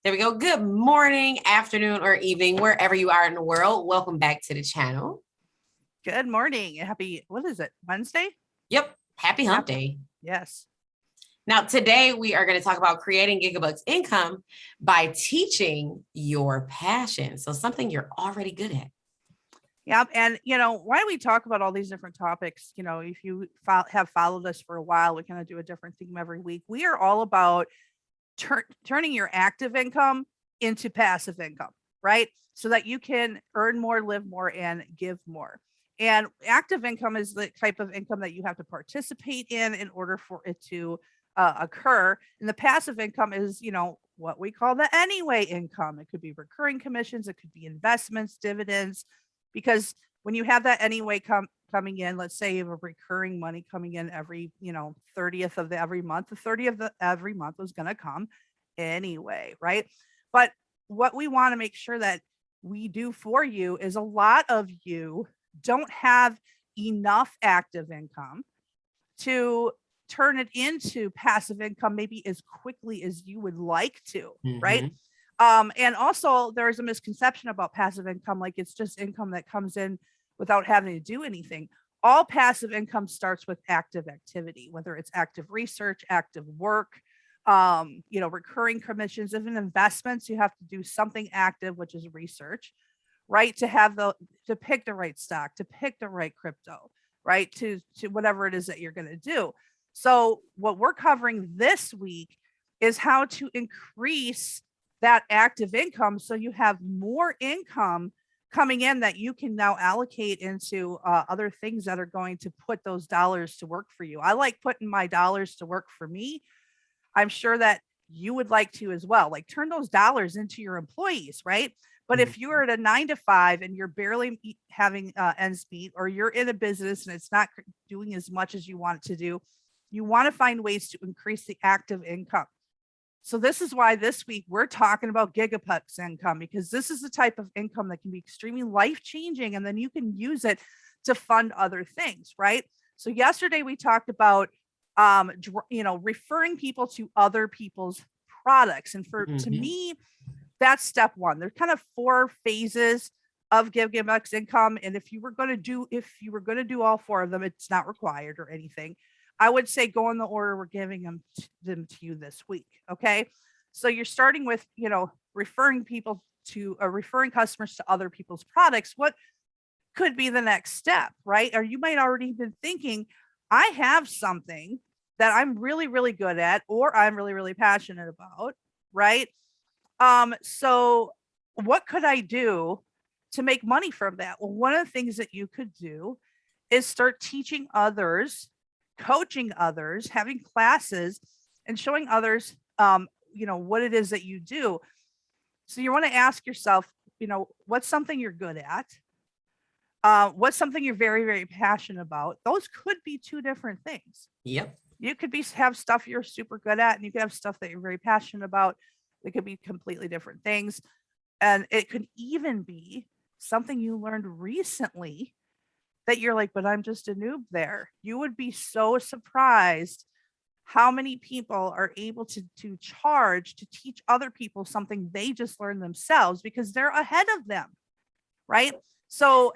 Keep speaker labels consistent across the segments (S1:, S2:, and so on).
S1: There we go. Good morning, afternoon, or evening, wherever you are in the world. Welcome back to the channel.
S2: Good morning. Happy, what is it? Wednesday?
S1: Yep. Happy hump day.
S2: Yes.
S1: Now, today we are going to talk about creating Gigabucks income by teaching your passion. So something you're already good at.
S2: Yep. And, why do we talk about all these different topics? If you have followed us for a while, we kind of do a different theme every week. We are all about turning your active income into passive income, right? So that you can earn more, live more, and give more. And active income is the type of income that you have to participate in order for it to occur. And the passive income is, what we call the anyway income. It could be recurring commissions, it could be investments, dividends, because when you have that anyway coming in, let's say you have a recurring money coming in every, 30th of every month, the 30th of every month was going to come anyway, right? But what we want to make sure that we do for you is a lot of you don't have enough active income to turn it into passive income maybe as quickly as you would like to, right? And also there's a misconception about passive income, like it's just income that comes in without having to do anything. All passive income starts with active activity, whether it's active research, active work, recurring commissions, even investments. You have to do something active, which is research, right? To pick the right stock, to pick the right crypto, right? To whatever it is that you're going to do. So what we're covering this week is how to increase that active income so you have more income coming in that you can now allocate into other things that are going to put those dollars to work for you. I like putting my dollars to work for me. I'm sure that you would like to as well. Like turn those dollars into your employees, right? But if you're at a 9 to 5 and you're barely having ends meet, or you're in a business and it's not doing as much as you want it to do, you want to find ways to increase the active income. So this is why this week we're talking about Gigabucks income, because this is the type of income that can be extremely life-changing, and then you can use it to fund other things, right? So yesterday we talked about, referring people to other people's products. And to me, that's step one. There's kind of 4 phases of Gigabucks income. And if you were going to do all 4 of them, it's not required or anything. I would say go in the order we're giving them to you this week. Okay. So you're starting with, referring customers to other people's products. What could be the next step, right? Or you might already been thinking, I have something that I'm really, really good at, or I'm really, really passionate about, right? So what could I do to make money from that? Well, one of the things that you could do is start teaching others, coaching others, having classes, and showing others, what it is that you do. So you want to ask yourself, what's something you're good at? What's something you're very, very passionate about? Those could be 2 different things.
S1: Yep.
S2: You could have stuff you're super good at, and you could have stuff that you're very passionate about. It could be completely different things. And it could even be something you learned recently that you're like, but I'm just a noob there. You would be so surprised how many people are able to charge to teach other people something they just learned themselves because they're ahead of them, right? So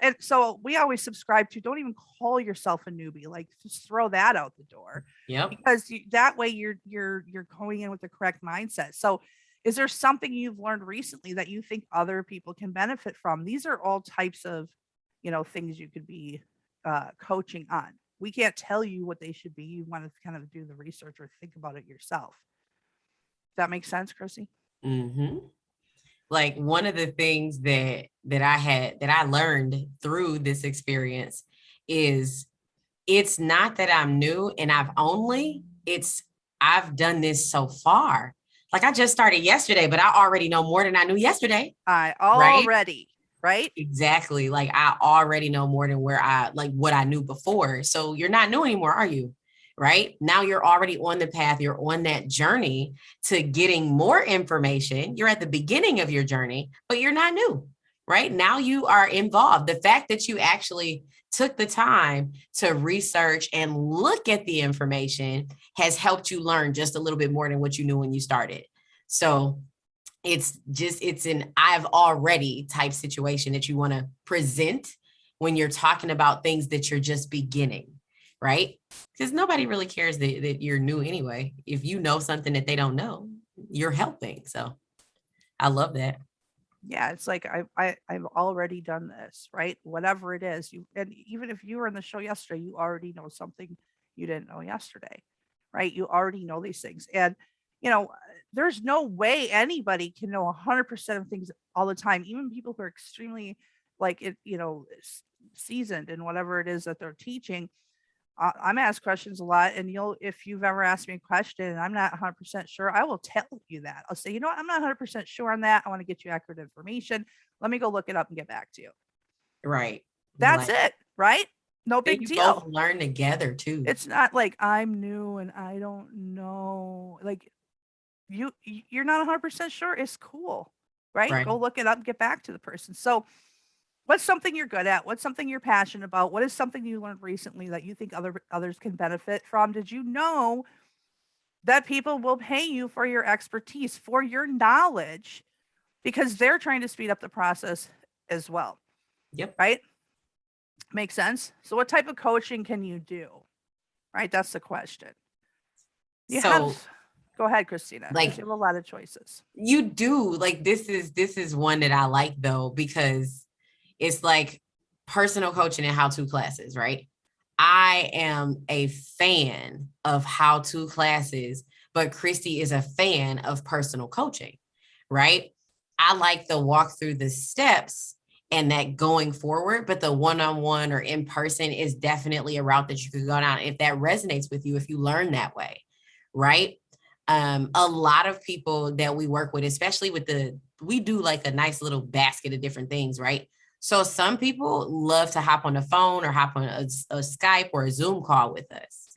S2: we always subscribe to, don't even call yourself a newbie. Like, just throw that out the door.
S1: Yep.
S2: Because that way you're going in with the correct mindset. So is there something you've learned recently that you think other people can benefit from? These are all types of, things you could be coaching on. We can't tell you what they should be. You want to kind of do the research or think about it yourself. That makes sense, Chrissy?
S1: Like one of the things that I learned through this experience is it's not that I'm new and I've done this so far. Like I just started yesterday, but I already know more than I knew yesterday.
S2: Right?
S1: Exactly. Like I already know more than what I knew before. So you're not new anymore, are you? Right? Now you're already on the path. You're on that journey to getting more information. You're at the beginning of your journey, but you're not new, right? Now you are involved. The fact that you actually took the time to research and look at the information has helped you learn just a little bit more than what you knew when you started. So it's an I've already type situation that you want to present when you're talking about things that you're just beginning, right? Because nobody really cares that you're new anyway. If you know something that they don't know, you're helping. So I love that.
S2: Yeah, it's like I've already done this, right? Whatever it is, and even if you were in the show yesterday, you already know something you didn't know yesterday, right? You already know these things, and you know, there's no way anybody can know 100% of things all the time. Even people who are extremely like it, seasoned in whatever it is that they're teaching. I'm asked questions a lot, and if you've ever asked me a question and I'm not 100% sure, I will tell you that. I'll say, you know what, I'm not 100% sure on that. I want to get you accurate information. Let me go look it up and get back to you.
S1: Right.
S2: That's
S1: Like,
S2: it, right? No
S1: then
S2: big
S1: you both
S2: deal.
S1: learn together too.
S2: It's not like I'm new and I don't know. Like you're not 100% sure. It's cool, right?
S1: Right.
S2: Go look it up and get back to the person. So what's something you're good at? What's something you're passionate about? What is something you learned recently that you think others can benefit from? Did you know that people will pay you for your expertise, for your knowledge, because they're trying to speed up the process as well,
S1: Yep.
S2: right? Makes sense. So what type of coaching can you do? Right? That's the question. You
S1: So
S2: have Go ahead, Christina, because
S1: like
S2: you have a lot of choices.
S1: you do like this is one that I like though, because it's like personal coaching and how-to classes, right? I am a fan of how-to classes, but Christy is a fan of personal coaching, right? I like the walk through the steps and that going forward, but the one-on-one or in person is definitely a route that you could go down if that resonates with you, if you learn that way, right? A lot of people that we work with, especially we do like a nice little basket of different things, right? So some people love to hop on the phone or hop on a Skype or a Zoom call with us,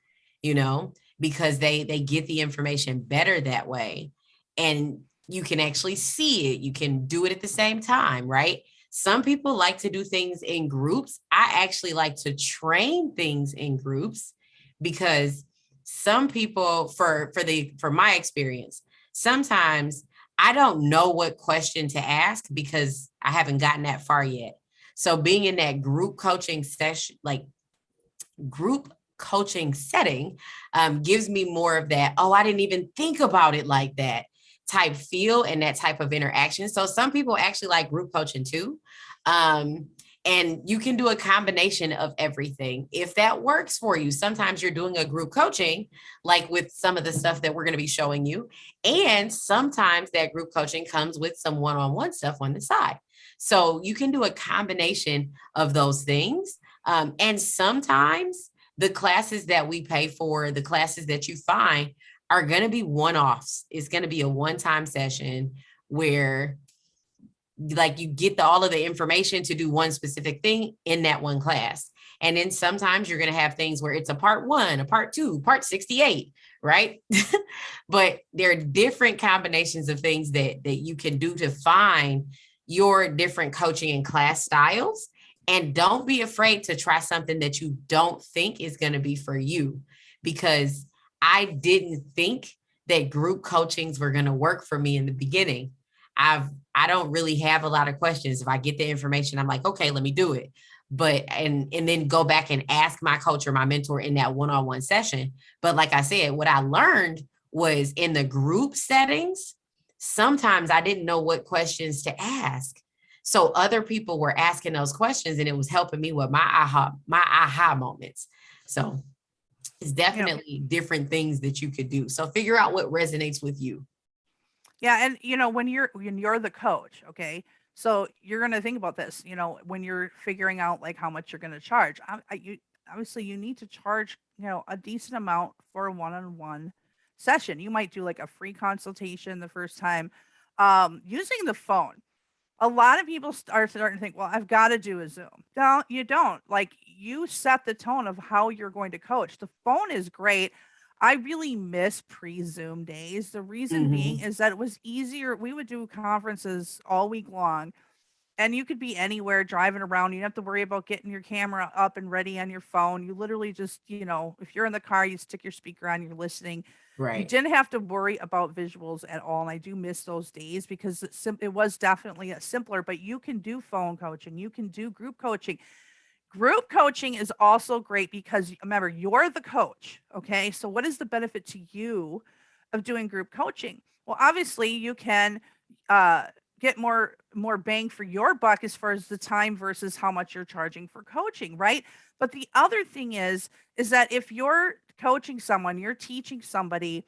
S1: because they get the information better that way. And you can actually see it. You can do it at the same time, right? Some people like to do things in groups. I actually like to train things in groups because some people, for my experience, sometimes I don't know what question to ask because I haven't gotten that far yet. So being in that group coaching session, like group coaching setting, gives me more of that, oh, I didn't even think about it like that type feel and that type of interaction. So some people actually like group coaching too. And you can do a combination of everything if that works for you. Sometimes you're doing a group coaching, like with some of the stuff that we're going to be showing you. And sometimes that group coaching comes with some one-on-one stuff on the side. So you can do a combination of those things. And sometimes the classes that we pay for, the classes that you find are going to be one-offs. It's going to be a one-time session where like you get all of the information to do one specific thing in that one class. And then sometimes you're going to have things where it's a part 1, a part 2, part 68, right? But there are different combinations of things that you can do to find your different coaching and class styles. And don't be afraid to try something that you don't think is going to be for you, because I didn't think that group coachings were going to work for me in the beginning. I don't really have a lot of questions. If I get the information, I'm like, okay, let me do it. But and then go back and ask my coach or my mentor in that one-on-one session. But like I said, what I learned was in the group settings, sometimes I didn't know what questions to ask. So other people were asking those questions and it was helping me with my aha moments. So it's definitely different things that you could do. So figure out what resonates with you.
S2: Yeah, and when you're the coach, okay? So you're going to think about this, when you're figuring out like how much you're going to charge. You obviously you need to charge, a decent amount for a one-on-one session. You might do like a free consultation the first time. Using the phone. A lot of people are starting to think, well, I've got to do a Zoom. No, you don't. Like you set the tone of how you're going to coach. The phone is great. I really miss pre-Zoom days. The reason being is that it was easier. We would do conferences all week long And you could be anywhere driving around. You don't have to worry about getting your camera up and ready on your phone. You literally just, if you're in the car, you stick your speaker on, you're listening. You
S1: Right.
S2: didn't have to worry about visuals at all. And I do miss those days because it was definitely simpler, but you can do phone coaching. You can do group coaching. Group coaching is also great because remember, you're the coach. Okay. So what is the benefit to you of doing group coaching? Well, obviously you can uh, get more bang for your buck as far as the time versus how much you're charging for coaching, right? But the other thing is that if you're coaching someone, you're teaching somebody,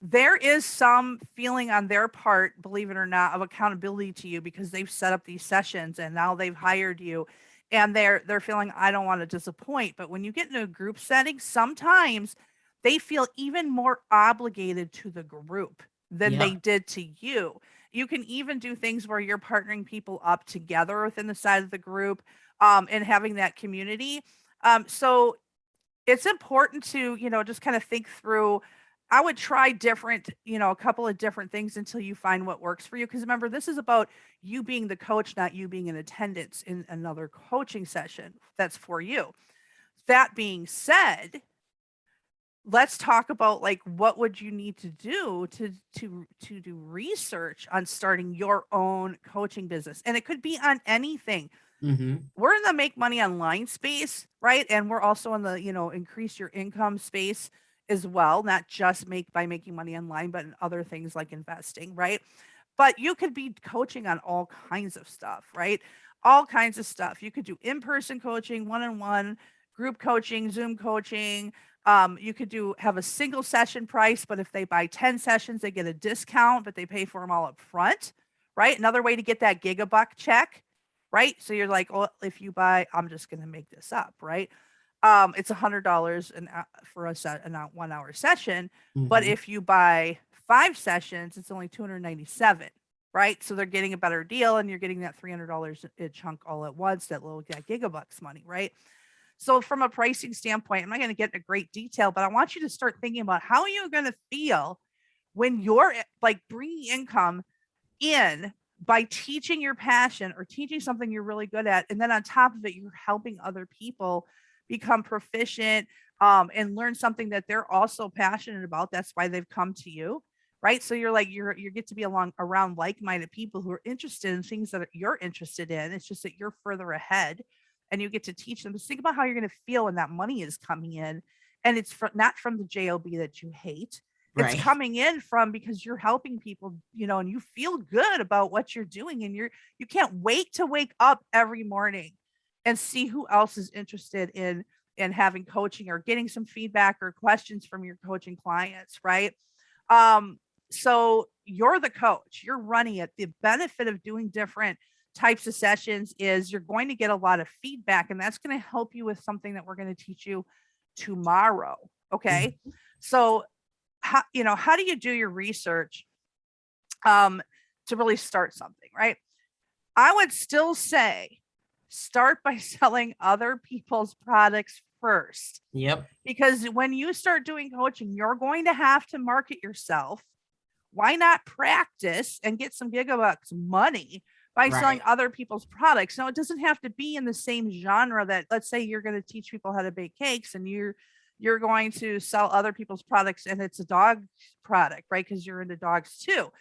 S2: there is some feeling on their part, believe it or not, of accountability to you because they've set up these sessions and now they've hired you and they're feeling I don't want to disappoint. But when you get into a group setting, sometimes they feel even more obligated to the group than they
S1: Yep.
S2: did to you. You can even do things where you're partnering people up together within the side of the group, and having that community. So it's important to, just kind of think through. I would try different, a couple of different things until you find what works for you. Because remember, this is about you being the coach, not you being in attendance in another coaching session that's for you. That being said, let's talk about like what would you need to do to do research on starting your own coaching business. And it could be on anything.
S1: Mm-hmm.
S2: We're in the make money online space, right? And we're also in the, increase your income space as well, not just making money online, but in other things like investing, right? But you could be coaching on all kinds of stuff, right? All kinds of stuff. You could do in-person coaching, one-on-one, group coaching, Zoom coaching. You could have a single session price, but if they buy 10 sessions, they get a discount, but they pay for them all up front, right? Another way to get that Gigabuck check, right? So you're like, well, if you buy, I'm just going to make this up, right? It's $100 for a 1 hour session. But
S1: Mm-hmm.
S2: if you buy 5 sessions, it's only 297, right? So they're getting a better deal and you're getting that $300 a chunk all at once, that Gigabucks money, right? So from a pricing standpoint, I'm not going to get into great detail, but I want you to start thinking about how are you going to feel when you're like bringing income in by teaching your passion or teaching something you're really good at. And then on top of it, you're helping other people become proficient, and learn something that they're also passionate about. That's why they've come to you. Right. So you get to be around like-minded people who are interested in things that you're interested in. It's just that you're further ahead and you get to teach them. Just think about how you're going to feel when that money is coming in. And it's not from the job that you hate. It's
S1: Right.
S2: coming in from because you're helping people, and you feel good about what you're doing and you can't wait to wake up every morning and see who else is interested in having coaching or getting some feedback or questions from your coaching clients, right? So you're the coach, you're running it. The benefit of doing different types of sessions is you're going to get a lot of feedback, and that's going to help you with something that we're going to teach you tomorrow. Okay.
S1: Mhm.
S2: So how do you do your research to really start something, right? I would still say start by selling other people's products first,
S1: Yep.
S2: because when you start doing coaching, you're going to have to market yourself. Why not practice and get some Gigabucks money by selling
S1: Right.
S2: other people's products? Now, it doesn't have to be in the same genre. That, let's say you're going to teach people how to bake cakes and you're going to sell other people's products and it's a dog product, right? Because you're into dogs too.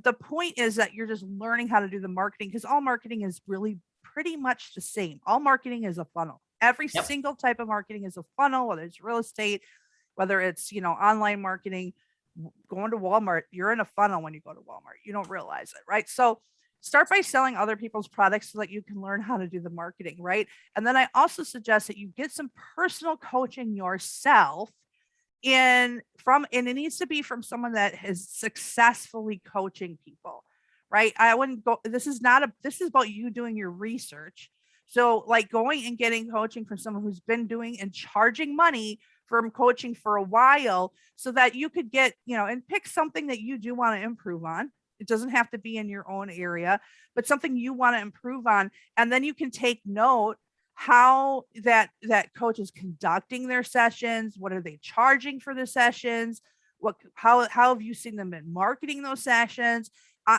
S2: The point is that you're just learning how to do the marketing, because all marketing is really pretty much the same. All marketing is a funnel. Every
S1: Yep.
S2: single type of marketing is a funnel, whether it's real estate, whether it's, online marketing, going to Walmart. You're in a funnel when you go to Walmart. You don't realize it, right? So start by selling other people's products so that you can learn how to do the marketing, right? And then I also suggest that you get some personal coaching yourself and it needs to be from someone that is successfully coaching people, right? I wouldn't go, this is about you doing your research. So like going and getting coaching from someone who's been doing and charging money from coaching for a while, so that you could get, and pick something that you do want to improve on. It doesn't have to be in your own area, but something you want to improve on. And then you can take note how that coach is conducting their sessions. What are they charging for the sessions? How have you seen them in marketing those sessions?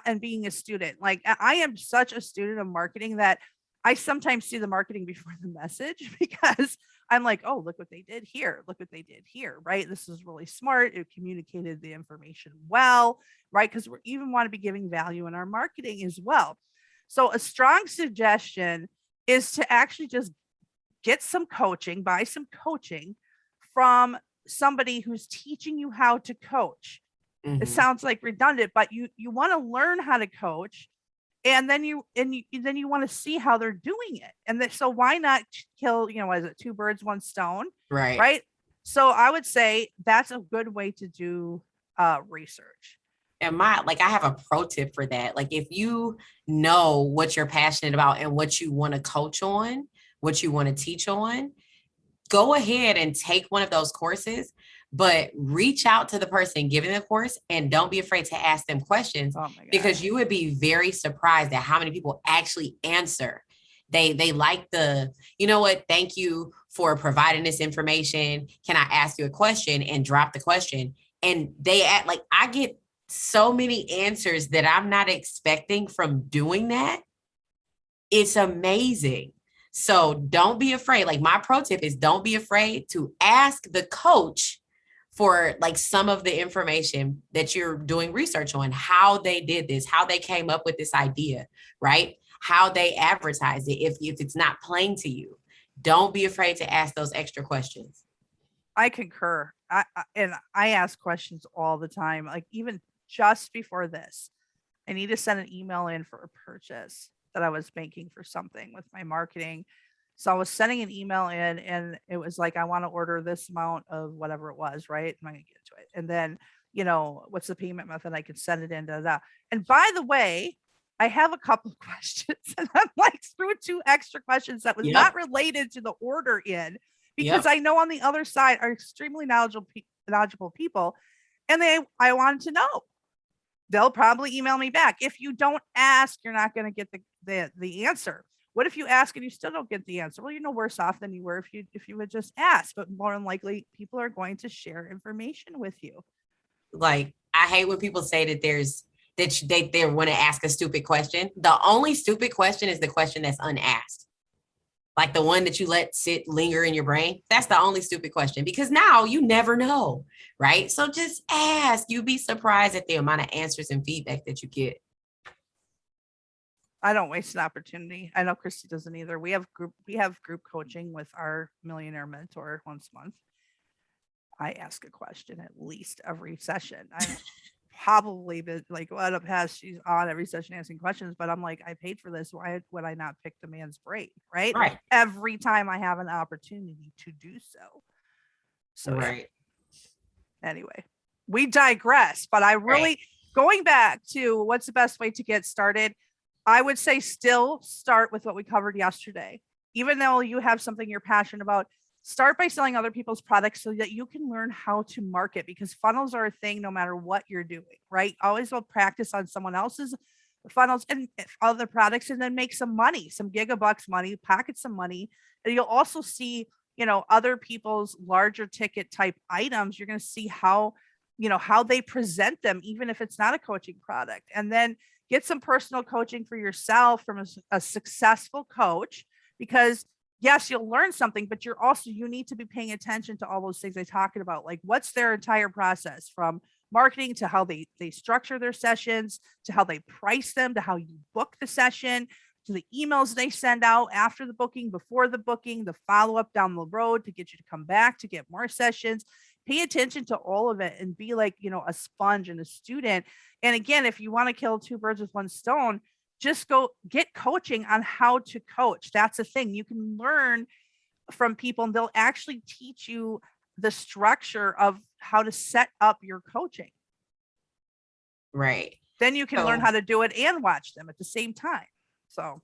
S2: and being a student. Like I am such a student of marketing that I sometimes see the marketing before the message because I'm like, oh, look what they did here. Look what they did here, right? This is really smart. It communicated the information well, right? Because we even want to be giving value in our marketing as well. So a strong suggestion is to actually just get some coaching, buy some coaching from somebody who's teaching you how to coach. It sounds like redundant, but you want to learn how to coach, and then you want to see how they're doing it. And so why not kill, what is it, two birds, one stone? Right. So I would say that's a good way to do research.
S1: And I have a pro tip for that. Like, if you know what you're passionate about and what you want to coach on, what you want to teach on, go ahead and take one of those courses, but reach out to the person giving the course and don't be afraid to ask them questions, because you would be very surprised at how many people actually answer. They like the, thank you for providing this information. Can I ask you a question? And drop the question. And they act like, I get so many answers that I'm not expecting from doing that. It's amazing. So don't be afraid. Like, my pro tip is don't be afraid to ask the coach for some of the information that you're doing research on, how they did this, how they came up with this idea, right? How they advertised it. If it's not plain to you, don't be afraid to ask those extra questions.
S2: I concur. I ask questions all the time. Like, even just before this, I need to send an email in for a purchase that I was making for something with my marketing. So I was sending an email in, and it was like, I want to order this amount of whatever it was, right? I'm going to get to it. And then, what's the payment method? I can send it in. And by the way, I have a couple of questions, and I'm threw 2 extra questions that was not related to the order in, because I know on the other side are extremely knowledgeable people, and I wanted to know. They'll probably email me back. If you don't ask, you're not going to get the answer. What if you ask and you still don't get the answer? Well, worse off than you were if you would just ask. But more than likely, people are going to share information with you.
S1: I hate when people say that they want to ask a stupid question. The only stupid question is the question that's unasked. Like the one that you let linger in your brain. That's the only stupid question, because now you never know, right? So just ask. You'd be surprised at the amount of answers and feedback that you get.
S2: I don't waste an opportunity. I know Christy doesn't either. We have group coaching with our millionaire mentor once a month. I ask a question at least every session. I'm probably been she's on every session asking questions, but I'm like, I paid for this. Why would I not pick the man's brain? Right. Every time I have an opportunity to do so. So right. Yeah. Anyway, we digress, but I really, going back to what's the best way to get started, I would say still start with what we covered yesterday. Even though you have something you're passionate about, start by selling other people's products so that you can learn how to market, because funnels are a thing no matter what you're doing, right? Always will practice on someone else's funnels and other products, and then make some money, some Gigabucks money, pocket some money. And you'll also see, other people's larger ticket type items. You're going to see how they present them, even if it's not a coaching product. And then get some personal coaching for yourself from a successful coach, because yes, you'll learn something, but you need to be paying attention to all those things I talked about. Like, what's their entire process, from marketing to how they structure their sessions, to how they price them, to how you book the session, to the emails they send out after the booking, before the booking, the follow-up down the road to get you to come back to get more sessions. Pay attention to all of it and be a sponge and a student. And again, if you want to kill 2 birds with 1 stone, just go get coaching on how to coach. That's a thing. You can learn from people, and they'll actually teach you the structure of how to set up your coaching.
S1: Right.
S2: Then you can learn how to do it and watch them at the same time. So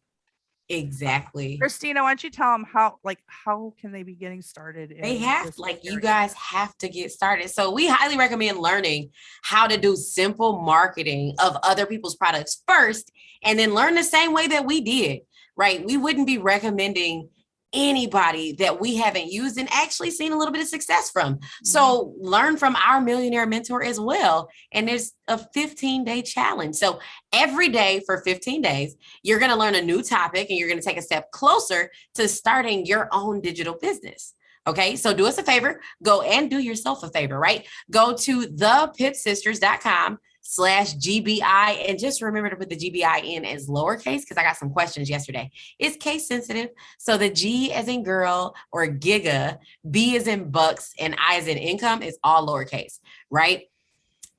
S1: exactly.
S2: Christina, why don't you tell them how can they be getting started?
S1: They have, you guys have to get started. So we highly recommend learning how to do simple marketing of other people's products first, and then learn the same way that we did, right? We wouldn't be recommending anybody that we haven't used and actually seen a little bit of success from. So learn from our millionaire mentor as well. And there's a 15-day challenge. So every day for 15 days, you're going to learn a new topic and you're going to take a step closer to starting your own digital business. Okay, so do us a favor, go and do yourself a favor, right? Go to thepipsisters.com/GBI and just remember to put the GBI in as lowercase because I got some questions yesterday. It's case sensitive. So the G as in girl or giga, B as in bucks, and I as in income is all lowercase, right?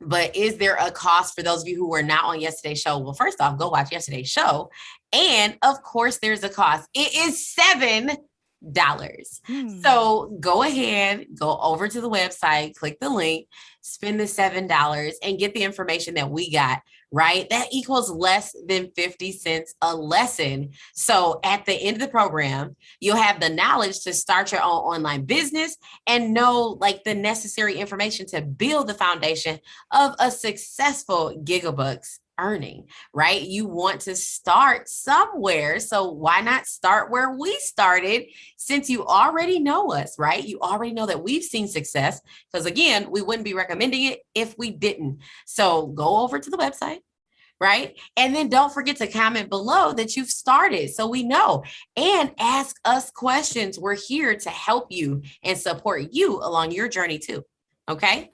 S1: But is there a cost for those of you who were not on yesterday's show? Well, first off, go watch yesterday's show. And of course, there's a cost. It is $7. So go ahead, go over to the website, click the link, spend the $7 and get the information that we got, right? That equals less than 50 cents a lesson. So at the end of the program, you'll have the knowledge to start your own online business and know like the necessary information to build the foundation of a successful Gigabucks earning, right? You want to start somewhere. So why not start where we started since you already know us, right? You already know that we've seen success because again, we wouldn't be recommending it if we didn't. So go over to the website, right? And then don't forget to comment below that you've started so we know and ask us questions. We're here to help you and support you along your journey too. Okay.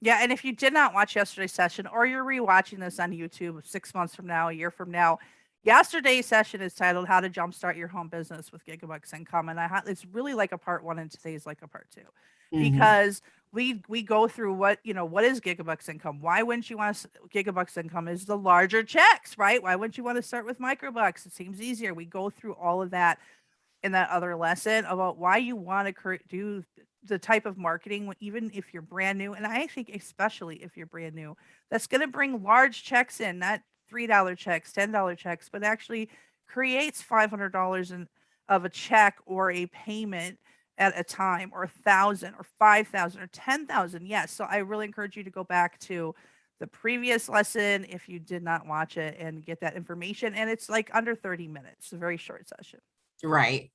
S2: Yeah, and if you did not watch yesterday's session or you're rewatching this on YouTube 6 months from now, a year from now, yesterday's session is titled How to Jumpstart Your Home Business with Gigabucks Income. And it's really like a part one and today's like a part two because we go through what is Gigabucks Income? Why wouldn't you want to, Gigabucks Income is the larger checks, right? Why wouldn't you want to start with microbucks? It seems easier. We go through all of that in that other lesson about why you want to do the type of marketing, even if you're brand new. And I think especially if you're brand new, that's going to bring large checks in, not $3 checks, $10 checks, but actually creates $500 of a check or a payment at a time, or 1,000 or 5,000 or 10,000. Yes. So I really encourage you to go back to the previous lesson if you did not watch it and get that information. And it's like under 30 minutes, a very short session.
S1: Right.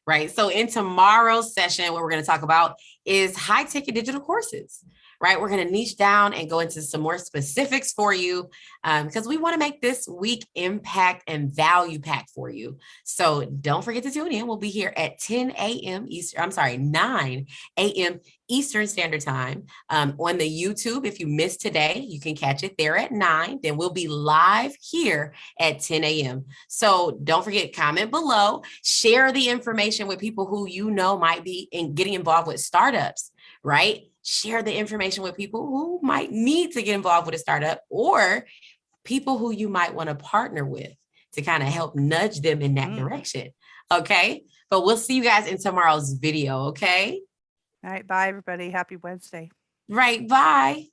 S1: Right. So in tomorrow's session, what we're going to talk about is high ticket digital courses, right? We're going to niche down and go into some more specifics for you because we want to make this week impact and value packed for you. So don't forget to tune in. We'll be here at 10 a.m. Eastern. I'm sorry, 9 a.m. Eastern Standard Time on the YouTube. If you missed today, you can catch it there at 9. Then we'll be live here at 10 a.m. So don't forget, comment below, share the information with people who you know might be getting involved with startups, right? Share the information with people who might need to get involved with a startup or people who you might want to partner with to kind of help nudge them in that direction. Okay. But we'll see you guys in tomorrow's video. Okay.
S2: All right. Bye, everybody. Happy Wednesday.
S1: Right. Bye.